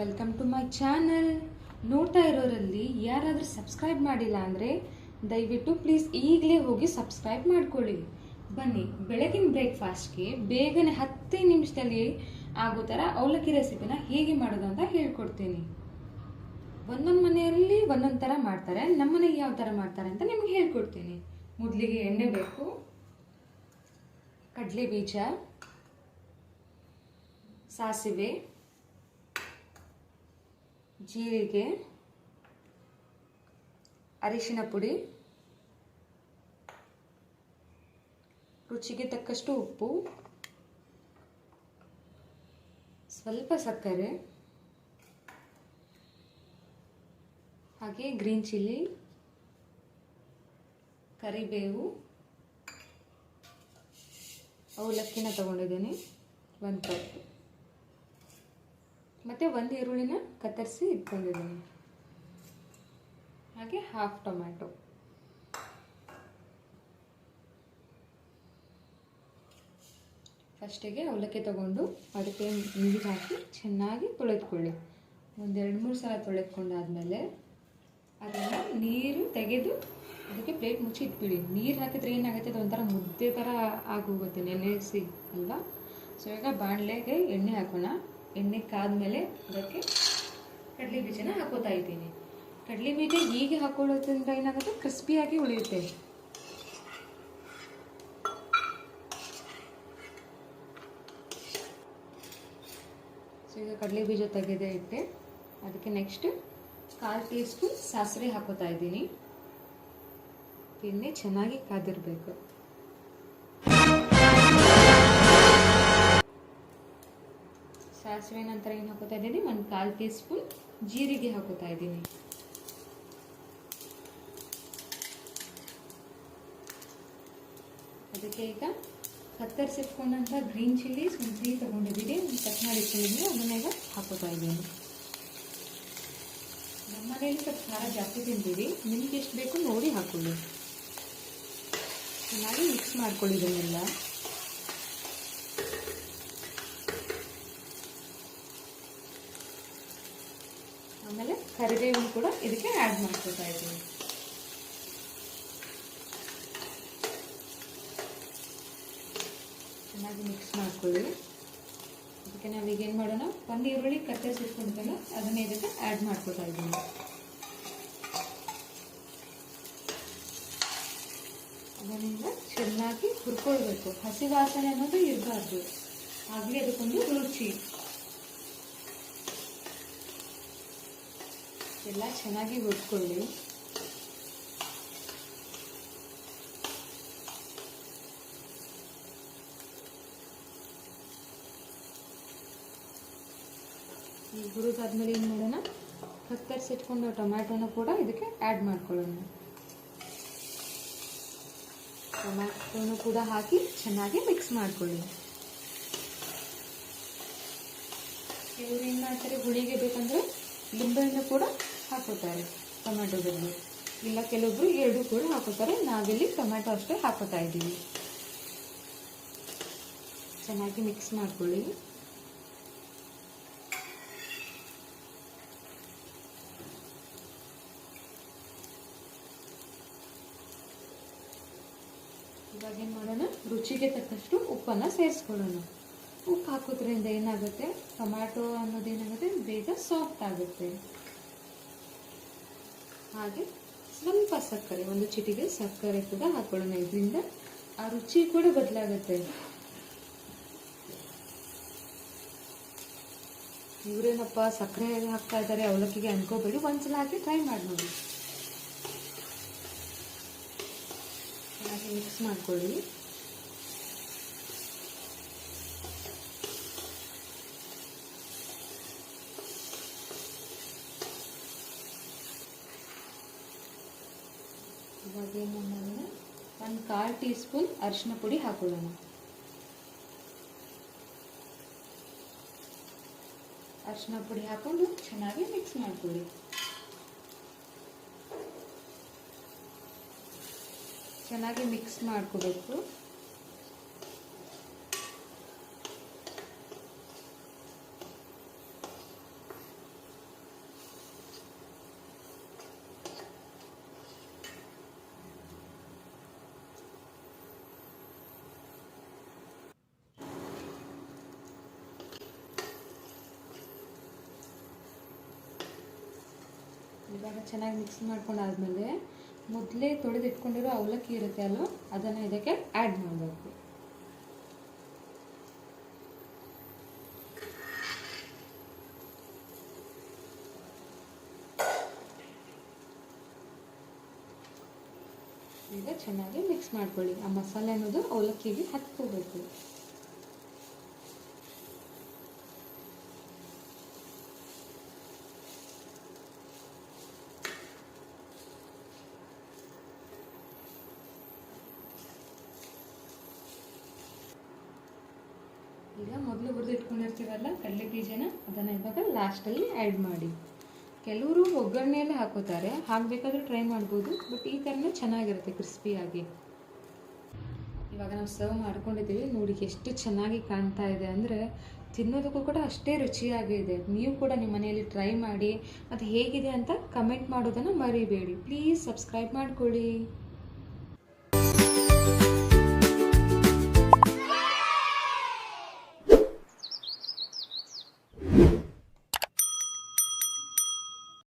Welcome to my channel. ನೋಡ್ತಾ ಇರೋರಲ್ಲಿ ಯಾರಾದರೂ subscribe ಮಾಡಿಲ್ಲ ಅಂದರೆ ದಯವಿಟ್ಟು ಪ್ಲೀಸ್ ಈಗಲೇ ಹೋಗಿ ಸಬ್ಸ್ಕ್ರೈಬ್ ಮಾಡ್ಕೊಳ್ಳಿ. ಬನ್ನಿ, ಬೆಳಗಿನ ಬ್ರೇಕ್ಫಾಸ್ಟ್ಗೆ ಬೇಗನೆ 10 ನಿಮಿಷದಲ್ಲಿ ಆಗೋ ಥರ ಅವಲಕ್ಕಿ ರೆಸಿಪಿನ ಹೇಗೆ ಮಾಡೋದು ಅಂತ ಹೇಳ್ಕೊಡ್ತೀನಿ. ಒಂದೊಂದು ಮನೆಯಲ್ಲಿ ಒಂದೊಂದು ಥರ ಮಾಡ್ತಾರೆ, ನಮ್ಮ ಮನೆಗೆ ಯಾವ ಥರ ಮಾಡ್ತಾರೆ ಅಂತ ನಿಮ್ಗೆ ಹೇಳ್ಕೊಡ್ತೀನಿ. ಮೊದಲಿಗೆ ಎಣ್ಣೆ ಬೇಕು, ಕಡಲೆ ಬೀಜ, ಸಾಸಿವೆ, ಜೀರಿಗೆ, ಅರಿಶಿನ ಪುಡಿ, ರುಚಿಗೆ ತಕ್ಕಷ್ಟು ಉಪ್ಪು, ಸ್ವಲ್ಪ ಸಕ್ಕರೆ, ಹಾಗೆ ಗ್ರೀನ್ ಚಿಲ್ಲಿ, ಕರಿಬೇವು, ಅವಲಕ್ಕಿನ ತಗೊಂಡಿದ್ದೀನಿ 1 ಕಪ್, ಮತ್ತು 1 ಈರುಳ್ಳಿನ ಕತ್ತರಿಸಿ ಇಟ್ಕೊಂಡಿದ್ದೀನಿ, ಹಾಗೆ 1/2 ಟೊಮ್ಯಾಟೊ. ಫಸ್ಟಿಗೆ ಅವಲಕ್ಕಿ ತಗೊಂಡು ಅದಕ್ಕೆ ನೀರು ಹಾಕಿ ಚೆನ್ನಾಗಿ ತೊಳೆದುಕೊಳ್ಳಿ. 1-2-3 ಸಲ ತೊಳೆದುಕೊಂಡಾದ್ಮೇಲೆ ಅದನ್ನು ನೀರು ತೆಗೆದು ಅದಕ್ಕೆ ಪ್ಲೇಟ್ ಮುಚ್ಚಿ ಇಟ್ಬಿಡಿ. ನೀರು ಹಾಕಿದ್ರೆ ಏನಾಗುತ್ತೆ, ಅದು ಒಂಥರ ಮುದ್ದೆ ಥರ ಆಗೋಗುತ್ತೆ ನೆನೆಸಿ ಅಲ್ವಾ. ಸೊ ಈಗ ಬಾಣಲೆಗೆ ಎಣ್ಣೆ ಹಾಕೋಣ. ಎಣ್ಣೆ ಕಾದ್ಮೇಲೆ ಅದಕ್ಕೆ ಕಡಲೆ ಬೀಜನ ಹಾಕೋತಾ ಇದ್ದೀನಿ. ಕಡಲೆ ಬೀಜ ಹೀಗೆ ಹಾಕೊಳ್ಳೋದ್ರಿಂದ ಏನಾಗುತ್ತೆ, ಕ್ರಿಸ್ಪಿಯಾಗಿ ಉಳಿಯುತ್ತೆ. ಸೊ ಈಗ ಕಡಲೆ ಬೀಜ ತೆಗೆದೇ ಇಟ್ಟೆ. ಅದಕ್ಕೆ ನೆಕ್ಸ್ಟ್ 1/4 ಟೀ ಸ್ಪೂನ್ ಸಾಸಿವೆ ಹಾಕೋತಾ ಇದ್ದೀನಿ. ಎಣ್ಣೆ ಚೆನ್ನಾಗಿ ಕಾದಿರಬೇಕು. ಸಾಸಿವೆ ನಂತರ ಏನು ಹಾಕೋತಾ ಇದ್ದೀನಿ, 1/4 ಟೀ ಸ್ಪೂನ್ ಜೀರಿಗೆ ಹಾಕೋತಾ ಇದ್ದೀನಿ. ಅದಕ್ಕೆ ಈಗ ಕತ್ತರಿಸಿಟ್ಕೊಂಡಂಥ ಗ್ರೀನ್ ಚಿಲ್ಲಿ ಶುಂಠಿ ತಗೊಂಡಿದ್ದೀನಿ, ಕಟ್ ಮಾಡಿಟ್ಕೊಂಡಿದ್ದೀನಿ, ಅದನ್ನ ಈಗ ಹಾಕೋತಾ ಇದ್ದೀನಿ. ನಮ್ಮ ಮನೆಯಲ್ಲಿ ಸ್ವಲ್ಪ ಖಾರ ಜಾಸ್ತಿ ತಿಂತೀವಿ, ನಿಮ್ಗೆ ಎಷ್ಟು ಬೇಕು ನೋಡಿ ಹಾಕೊಳ್ಳಿ. ಚೆನ್ನಾಗಿ ಮಿಕ್ಸ್ ಮಾಡ್ಕೊಳ್ಳಿ ಇದನ್ನೆಲ್ಲ. ಆಮೇಲೆ ಕರಿಬೇವನ್ನು ಕೂಡ ಇದಕ್ಕೆ ಆ್ಯಡ್ ಮಾಡ್ಕೊತಾ ಇದ್ದೀನಿ. ಚೆನ್ನಾಗಿ ಮಿಕ್ಸ್ ಮಾಡ್ಕೊಳ್ಳಿ. ಅದಕ್ಕೆ ನಾವೀಗ ಏನು ಮಾಡೋಣ, 1 ಈರುಳ್ಳಿ ಕತ್ತರಿಸಿಟ್ಕೊಂಡಿದ್ದಲ್ಲ ಅದನ್ನ ಇದಕ್ಕೆ ಆ್ಯಡ್ ಮಾಡ್ಕೊತಾ ಇದ್ದೀನಿ. ಅದರಿಂದ ಚೆನ್ನಾಗಿ ಹುರ್ಕೊಳ್ಬೇಕು. ಹಸಿ ವಾಸನೆ ಅನ್ನೋದು ಇರಬಾರ್ದು, ಆಗಲೇ ಅದಕ್ಕೊಂದು ರುಚಿ. ಎಲ್ಲ ಚೆನ್ನಾಗಿ ಹುರ್ಕೊಳ್ಳಿ. ಈ ಹುರಿದಾದ್ಮೇಲೆ ಏನು ಮಾಡೋಣ, ಕತ್ತರಿಸಿಟ್ಕೊಂಡು ಟೊಮ್ಯಾಟೋನ ಕೂಡ ಇದಕ್ಕೆ ಆ್ಯಡ್ ಮಾಡ್ಕೊಳ್ಳೋಣ. ಟೊಮ್ಯಾಟೋನು ಕೂಡ ಹಾಕಿ ಚೆನ್ನಾಗಿ ಮಿಕ್ಸ್ ಮಾಡ್ಕೊಳ್ಳಿ. ಕೆಲವರು ಏನು ಮಾಡ್ತಾರೆ, ಹುಳಿಗೆ ಬೇಕಂದರೆ ಲಿಂಬೆಹಣ್ಣು ಕೂಡ ಹಾಕೋತಾರೆ ಟೊಮ್ಯಾಟೋದಲ್ಲಿ, ಇಲ್ಲ ಕೆಲವೊಬ್ರು 2 ಕೂಡ ಹಾಕೋತಾರೆ. ನಾವಿಲ್ಲಿ ಟೊಮ್ಯಾಟೊ ಅಷ್ಟೇ ಹಾಕೋತಾ ಇದ್ದೀವಿ. ಚೆನ್ನಾಗಿ ಮಿಕ್ಸ್ ಮಾಡ್ಕೊಳ್ಳಿ. ಇವಾಗ ಏನು ಮಾಡೋಣ, ರುಚಿಗೆ ತಕ್ಕಷ್ಟು ಉಪ್ಪನ್ನು ಸೇರಿಸ್ಕೊಳ್ಳೋಣ. ಉಪ್ಪು ಹಾಕೋದ್ರಿಂದ ಏನಾಗುತ್ತೆ, ಟೊಮ್ಯಾಟೊ ಅನ್ನೋದೇನಾಗುತ್ತೆ, ಬೇಗ ಸಾಫ್ಟ್ ಆಗುತ್ತೆ. ಹಾಗೆ ಸ್ವಲ್ಪ ಸಕ್ಕರೆ, 1 ಚಿಟಿಕೆ ಸಕ್ಕರೆ ಕೂಡ ಹಾಕೊಳ್ಳೋಣ. ಇದರಿಂದ ಆ ರುಚಿ ಕೂಡ ಬದಲಾಗುತ್ತೆ. ಇವರೇನಪ್ಪ ಸಕ್ಕರೆ ಹಾಕ್ತಾ ಇದ್ದಾರೆ ಅವಲಕ್ಕಿಗೆ ಅನ್ಕೋಬೇಡಿ, ಒಂದ್ಸಲ ಹಾಕಿ ಟ್ರೈ ಮಾಡಿ ನೋಡಿ. ಚೆನ್ನಾಗಿ ಮಿಕ್ಸ್ ಮಾಡ್ಕೊಳ್ಳಿ. ಇವಾಗ ಏನು ಮಾಡೋಣ, 1/4 ಟೀ ಸ್ಪೂನ್ ಅರಿಶಿನ ಪುಡಿ ಹಾಕೊಳ್ಳೋಣ. ಅರಿಶಿನ ಪುಡಿ ಹಾಕೊಂಡು ಚೆನ್ನಾಗಿ ಮಿಕ್ಸ್ ಮಾಡ್ಕೊಳ್ಳಿ. ಚೆನ್ನಾಗಿ ಮಿಕ್ಸ್ ಮಾಡ್ಕೋಬೇಕು. ಇವಾಗ ಚೆನ್ನಾಗಿ ಮಿಕ್ಸ್ ಮಾಡ್ಕೊಂಡಾದ್ಮೇಲೆ ಮೊದಲೇ ತೊಳೆದಿಟ್ಕೊಂಡಿರೋ ಅವಲಕ್ಕಿ ಇರುತ್ತೆ ಅಲ್ವ, ಅದನ್ನು ಇದಕ್ಕೆ ಆ್ಯಡ್ ಮಾಡಬೇಕು. ಈಗ ಚೆನ್ನಾಗಿ ಮಿಕ್ಸ್ ಮಾಡ್ಕೊಳ್ಳಿ. ಆ ಮಸಾಲೆ ಅನ್ನೋದು ಅವಲಕ್ಕಿಗೆ ಹತ್ಕೋಬೇಕು. ಈಗ ಮೊದಲು ಹುರಿದು ಇಟ್ಕೊಂಡಿರ್ತೀವಲ್ಲ ಕಡಲೆ ಬೀಜನ, ಅದನ್ನು ಇವಾಗ ಲಾಸ್ಟಲ್ಲಿ ಆ್ಯಡ್ ಮಾಡಿ. ಕೆಲವರು ಒಗ್ಗರಣೆಯಲ್ಲೇ ಹಾಕೋತಾರೆ, ಹಾಕಬೇಕಾದ್ರೂ ಟ್ರೈ ಮಾಡ್ಬೋದು, ಬಟ್ ಈ ಥರನೇ ಚೆನ್ನಾಗಿರುತ್ತೆ ಕ್ರಿಸ್ಪಿಯಾಗಿ. ಇವಾಗ ನಾವು ಸರ್ವ್ ಮಾಡ್ಕೊಂಡಿದ್ದೀವಿ, ನೋಡಿ ಎಷ್ಟು ಚೆನ್ನಾಗಿ ಕಾಣ್ತಾ ಇದೆ ಅಂದರೆ ತಿನ್ನೋದಕ್ಕೂ ಕೂಡ ಅಷ್ಟೇ ರುಚಿಯಾಗಿದೆ. ನೀವು ಕೂಡ ನಿಮ್ಮ ಮನೆಯಲ್ಲಿ ಟ್ರೈ ಮಾಡಿ, ಅದು ಹೇಗಿದೆ ಅಂತ ಕಮೆಂಟ್ ಮಾಡೋದನ್ನು ಮರಿಬೇಡಿ. ಪ್ಲೀಸ್ ಸಬ್ಸ್ಕ್ರೈಬ್ ಮಾಡ್ಕೊಳ್ಳಿ.